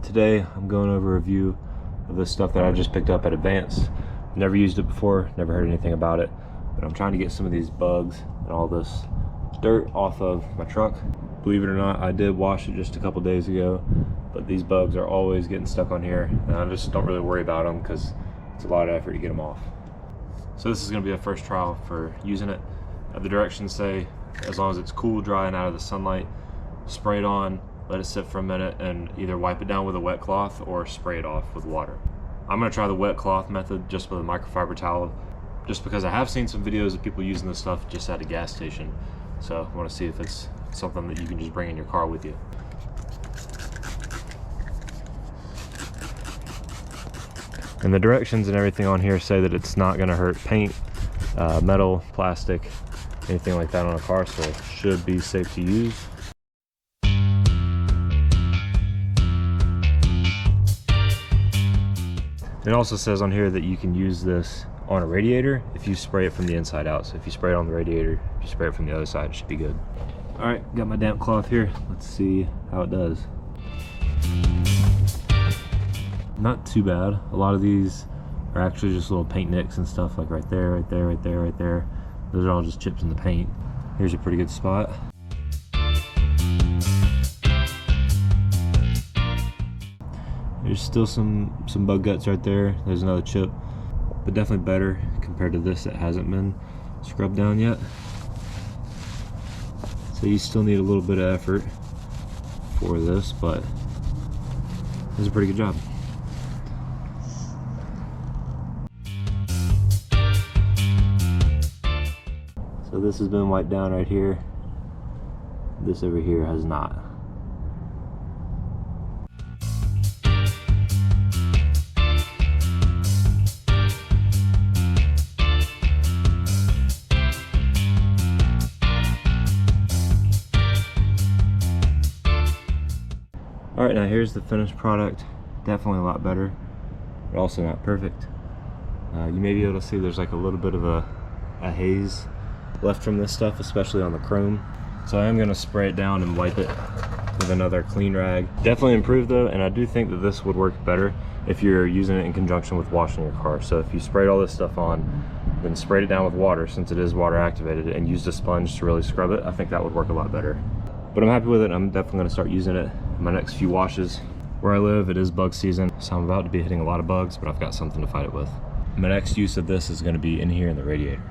Today I'm going over a review of this stuff that I just picked up at Advance. Never used it before, never heard anything about it, but I'm trying to get some of these bugs and all this dirt off of my truck. Believe it or not, I did wash it just a couple days ago, but these bugs are always getting stuck on here, and I just don't really worry about them because it's a lot of effort to get them off. So this is going to be a first trial for using it. The directions say as long as it's cool, dry, and out of the sunlight, spray it on, let it sit for a minute, and either wipe it down with a wet cloth or spray it off with water. I'm going to try the wet cloth method just with a microfiber towel, just because I have seen some videos of people using this stuff just at a gas station. So I want to see if it's something that you can just bring in your car with you. And the directions and everything on here say that it's not going to hurt paint, metal, plastic, anything like that on a car, so it should be safe to use. It also says on here that you can use this on a radiator if you spray it from the inside out. So if you spray it on the radiator, if you spray it from the other side, it should be good. All right, got my damp cloth here. Let's see how it does. Not too bad. A lot of these are actually just little paint nicks and stuff, like right there, right there, right there, right there. Those are all just chips in the paint. Here's a pretty good spot. There's still some bug guts right there. There's another chip, but definitely better compared to this that hasn't been scrubbed down yet. So you still need a little bit of effort for this, but it's a pretty good job. So this has been wiped down right here. This over here has not. All right, now here's the finished product. Definitely a lot better, but also not perfect. You may be able to see there's like a little bit of a haze left from this stuff, especially on the chrome. So I am gonna spray it down and wipe it with another clean rag. Definitely improved though, and I do think that this would work better if you're using it in conjunction with washing your car. So if you sprayed all this stuff on, then sprayed it down with water, since it is water activated, and used a sponge to really scrub it, I think that would work a lot better. But I'm happy with it. I'm definitely gonna start using it in my next few washes. Where I live, it is bug season, so I'm about to be hitting a lot of bugs, but I've got something to fight it with. My next use of this is gonna be in here in the radiator.